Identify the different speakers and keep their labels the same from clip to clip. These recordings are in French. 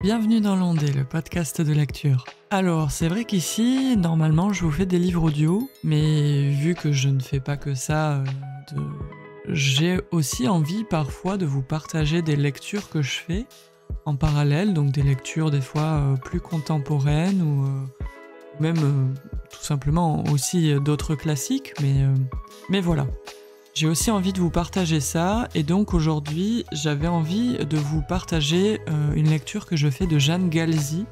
Speaker 1: Bienvenue dans l'Ondée, le podcast de lecture. Alors, c'est vrai qu'ici, normalement, je vous fais des livres audio, mais vu que je ne fais pas que ça, j'ai aussi envie parfois de vous partager des lectures que je fais en parallèle, donc des lectures des fois plus contemporaines ou même tout simplement aussi d'autres classiques, mais voilà. J'ai aussi envie de vous partager ça, et donc aujourd'hui, j'avais envie de vous partager une lecture que je fais de Jeanne Galzi.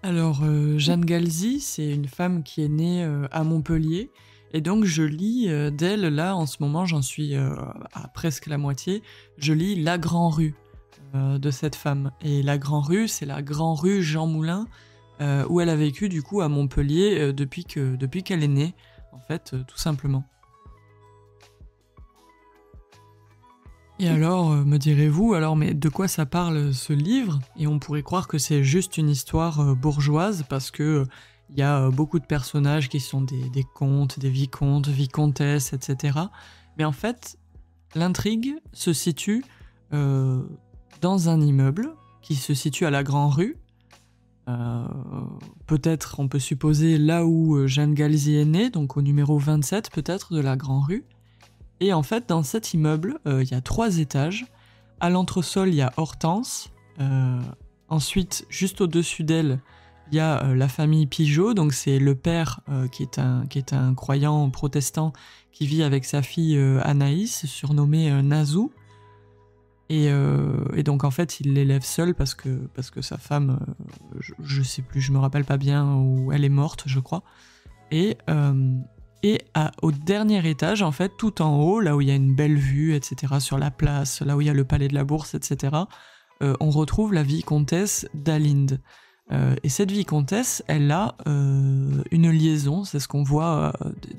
Speaker 1: Alors, Jeanne Galzi, c'est une femme qui est née à Montpellier, et donc je lis d'elle, là, en ce moment, j'en suis à presque la moitié, je lis La Grand-Rue de cette femme. Et La Grand-Rue, c'est la Grand-Rue Jean Moulin, où elle a vécu du coup à Montpellier depuis qu'elle est née, en fait, tout simplement. Et alors, me direz-vous, alors mais de quoi ça parle ce livre? Et on pourrait croire que c'est juste une histoire bourgeoise, parce que il y a beaucoup de personnages qui sont des comtes, des vicomtes, vicomtesses, etc. Mais en fait, l'intrigue se situe euh, dans un immeuble qui se situe à la Grand-Rue. Euh, Peut-être, on peut supposer, là où Jeanne Galzi est née, donc au numéro 27 peut-être de la Grand-Rue. Et en fait, dans cet immeuble, il y a 3 étages. À l'entresol, il y a Hortense. Ensuite, juste au-dessus d'elle, il y a la famille Pigeot. Donc c'est le père qui est un croyant protestant qui vit avec sa fille Anaïs, surnommée Nazou. Et donc en fait, il l'élève seul parce que sa femme, je sais plus, je me rappelle pas bien, où elle est morte, je crois. Au dernier étage, en fait, tout en haut, là où il y a une belle vue, etc., sur la place, là où il y a le palais de la Bourse, etc., on retrouve la vicomtesse d'Alinde. Et cette vicomtesse, elle a une liaison, c'est ce qu'on voit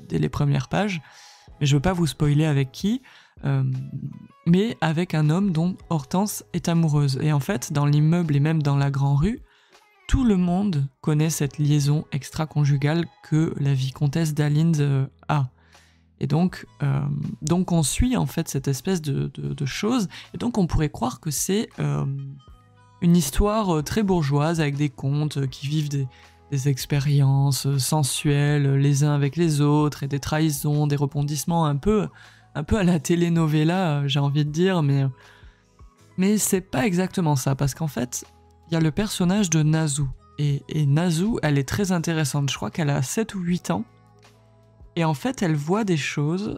Speaker 1: dès les premières pages, mais je veux pas vous spoiler avec qui, mais avec un homme dont Hortense est amoureuse. Et en fait, dans l'immeuble et même dans la Grand-Rue, tout le monde connaît cette liaison extra-conjugale que la vicomtesse d'Alinde a. Et donc on suit en fait cette espèce de chose, et donc on pourrait croire que c'est une histoire très bourgeoise avec des contes qui vivent des expériences sensuelles les uns avec les autres, et des trahisons, des rebondissements un peu à la telenovela, j'ai envie de dire, mais c'est pas exactement ça, parce qu'en fait, il y a le personnage de Nazou. Et Nazou, elle est très intéressante. Je crois qu'elle a 7 ou 8 ans. Et en fait, elle voit des choses.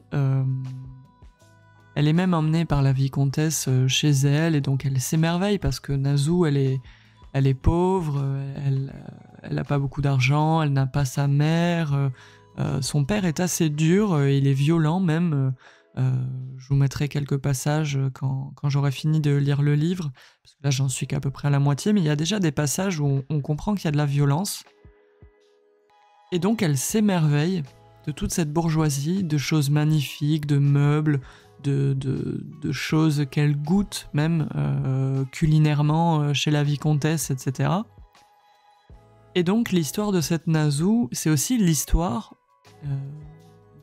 Speaker 1: Elle est même emmenée par la vicomtesse chez elle. Et donc, elle s'émerveille parce que Nazou, elle est pauvre. Elle n'a pas beaucoup d'argent. Elle n'a pas sa mère. Son père est assez dur. Il est violent même. Je vous mettrai quelques passages quand j'aurai fini de lire le livre, parce que là j'en suis qu'à peu près à la moitié, mais il y a déjà des passages où on comprend qu'il y a de la violence. Et donc elle s'émerveille de toute cette bourgeoisie, de choses magnifiques, de meubles, de choses qu'elle goûte même culinairement chez la vicomtesse, etc. Et donc l'histoire de cette Nazou, c'est aussi l'histoire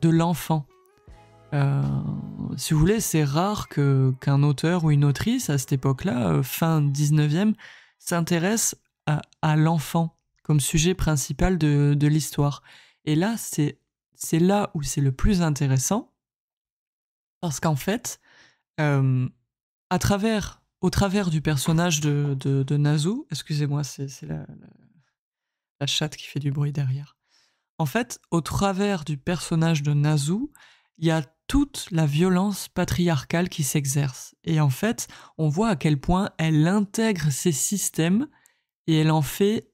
Speaker 1: de l'enfant. Si vous voulez, c'est rare qu'un auteur ou une autrice, à cette époque-là, fin 19e, s'intéresse à l'enfant comme sujet principal de l'histoire. Et là, c'est là où c'est le plus intéressant, parce qu'en fait, au travers du personnage de Nazou, excusez-moi, c'est la chatte qui fait du bruit derrière. En fait, au travers du personnage de Nazou, il y a toute la violence patriarcale qui s'exerce. Et en fait, on voit à quel point elle intègre ces systèmes, et elle fait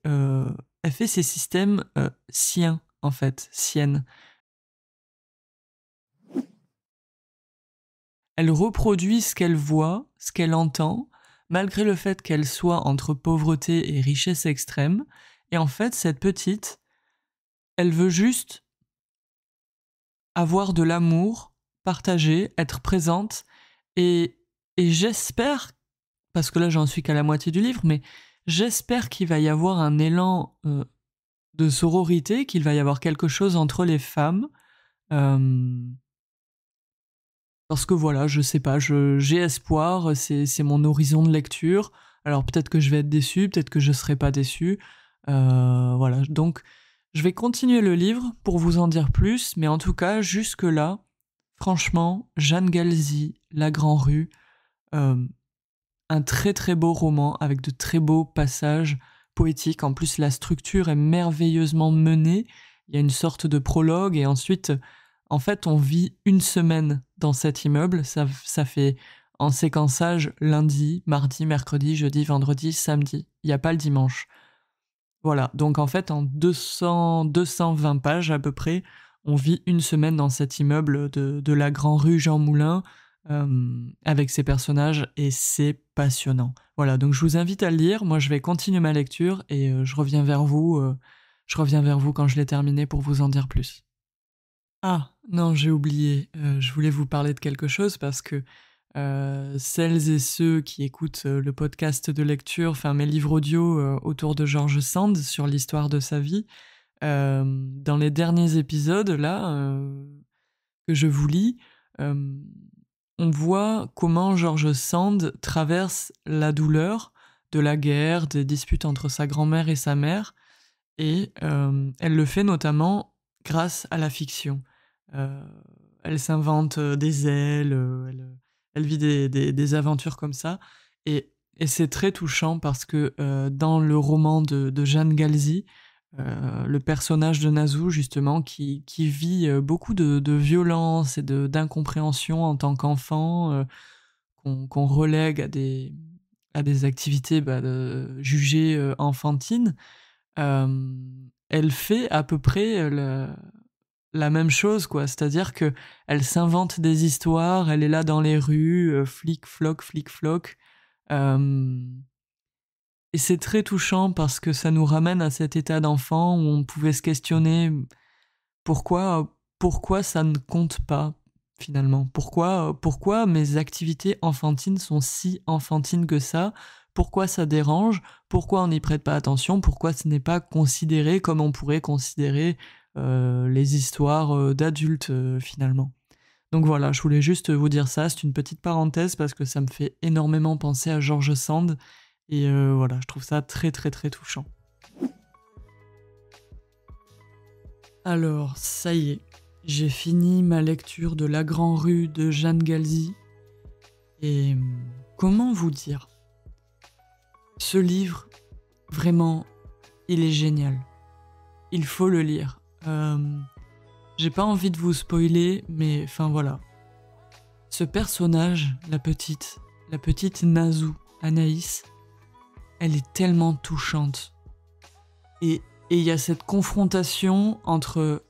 Speaker 1: ces systèmes siens, en fait, siennes. Elle reproduit ce qu'elle voit, ce qu'elle entend, malgré le fait qu'elle soit entre pauvreté et richesse extrême. Et en fait, cette petite, elle veut juste avoir de l'amour, partager, être présente, et j'espère, parce que là j'en suis qu'à la moitié du livre, mais j'espère qu'il va y avoir un élan de sororité, qu'il va y avoir quelque chose entre les femmes, parce que voilà, je sais pas, j'ai espoir, c'est mon horizon de lecture. Alors peut-être que je vais être déçu, peut-être que je serai pas déçu. Voilà, donc je vais continuer le livre pour vous en dire plus, mais en tout cas, jusque-là, franchement, Jeanne Galzi, La Grand-Rue, euh, un très très beau roman avec de très beaux passages poétiques. En plus, la structure est merveilleusement menée. Il y a une sorte de prologue et ensuite, en fait, on vit une semaine dans cet immeuble. Ça fait en séquençage lundi, mardi, mercredi, jeudi, vendredi, samedi. Il n'y a pas le dimanche. Voilà, donc en fait, en 220 pages à peu près, on vit une semaine dans cet immeuble de la Grand-Rue Jean Moulin, avec ses personnages, et c'est passionnant. Voilà, donc je vous invite à le lire. Moi, je vais continuer ma lecture et je reviens vers vous. Je reviens vers vous quand je l'ai terminé pour vous en dire plus. Ah, non, j'ai oublié. Je voulais vous parler de quelque chose parce que celles et ceux qui écoutent le podcast de lecture, enfin mes livres audio autour de George Sand sur l'histoire de sa vie, dans les derniers épisodes là que je vous lis, on voit comment George Sand traverse la douleur de la guerre, des disputes entre sa grand-mère et sa mère, et elle le fait notamment grâce à la fiction. Euh, Elle s'invente des ailes, elle vit des aventures comme ça, et c'est très touchant parce que dans le roman de Jeanne Galzi, le personnage de Nazou, justement, qui vit beaucoup de violence et d'incompréhension en tant qu'enfant, qu'on relègue à des activités jugées enfantines, elle fait à peu près la même chose, quoi. C'est-à-dire que elle s'invente des histoires, elle est là dans les rues, flic-floc, flic-floc. Euh, et c'est très touchant parce que ça nous ramène à cet état d'enfant où on pouvait se questionner pourquoi ça ne compte pas, finalement. Pourquoi mes activités enfantines sont si enfantines que ça? Pourquoi ça dérange? Pourquoi on n'y prête pas attention? Pourquoi ce n'est pas considéré comme on pourrait considérer les histoires d'adultes, finalement? Donc voilà, je voulais juste vous dire ça, c'est une petite parenthèse parce que ça me fait énormément penser à George Sand, et voilà, je trouve ça très très très touchant. Alors, ça y est, j'ai fini ma lecture de La Grand-Rue de Jeanne Galzi, et comment vous dire? Ce livre, vraiment, il est génial. Il faut le lire. J'ai pas envie de vous spoiler, mais enfin voilà. Ce personnage, la petite Nazou, Anaïs, elle est tellement touchante. Et il y a cette confrontation entre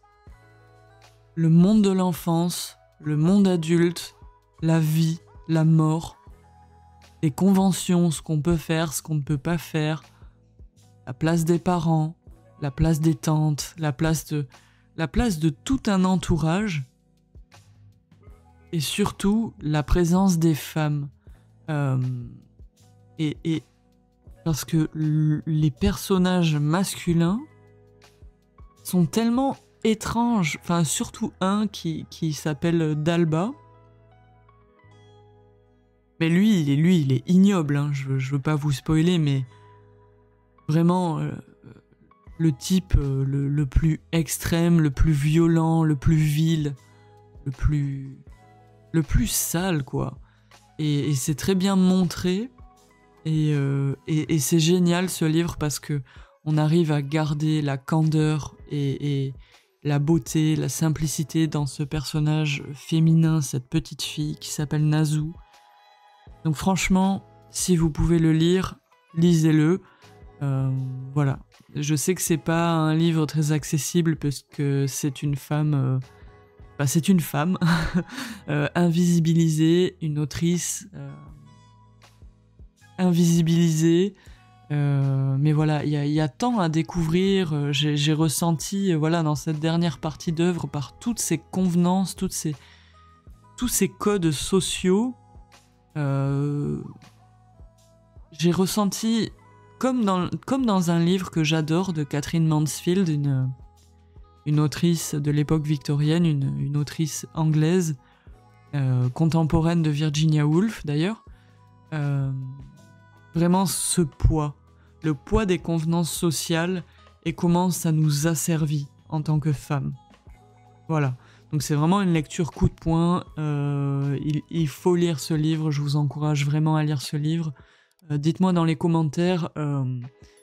Speaker 1: le monde de l'enfance, le monde adulte, la vie, la mort, les conventions, ce qu'on peut faire, ce qu'on ne peut pas faire, la place des parents, la place des tantes, la place de tout un entourage, et surtout la présence des femmes. Et parce que les personnages masculins sont tellement étranges, enfin surtout un qui s'appelle Dalba. Mais lui, il est ignoble, hein. Je veux pas vous spoiler, mais vraiment le type le plus extrême, le plus violent, le plus vil, le plus sale, quoi. Et c'est très bien montré, et c'est génial ce livre parce que on arrive à garder la candeur et la beauté, la simplicité dans ce personnage féminin, cette petite fille qui s'appelle Nazou. Donc franchement, si vous pouvez le lire, lisez-le. Voilà. Je sais que c'est pas un livre très accessible parce que c'est une femme... c'est une femme invisibilisée, une autrice invisibilisée. Mais voilà, il y a tant à découvrir. J'ai ressenti, voilà, dans cette dernière partie d'œuvre, par toutes ces convenances, tous ces codes sociaux, j'ai ressenti, comme dans un livre que j'adore de Catherine Mansfield, une autrice de l'époque victorienne, une autrice anglaise, contemporaine de Virginia Woolf d'ailleurs. Vraiment ce poids, le poids des convenances sociales et comment ça nous asservit en tant que femmes. Voilà, donc c'est vraiment une lecture coup de poing, il faut lire ce livre, je vous encourage vraiment à lire ce livre. Dites-moi dans les commentaires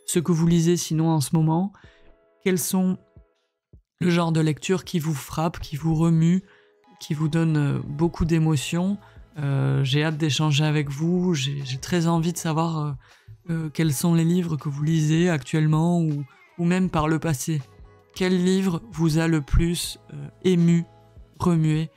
Speaker 1: ce que vous lisez sinon en ce moment, quels sont le genre de lecture qui vous frappe, qui vous remue, qui vous donne beaucoup d'émotions. J'ai hâte d'échanger avec vous, j'ai très envie de savoir quels sont les livres que vous lisez actuellement ou même par le passé. Quel livre vous a le plus ému, remué.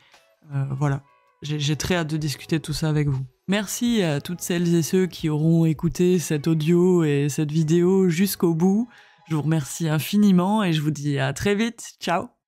Speaker 1: Voilà, j'ai très hâte de discuter de tout ça avec vous. Merci à toutes celles et ceux qui auront écouté cet audio et cette vidéo jusqu'au bout. Je vous remercie infiniment et je vous dis à très vite. Ciao!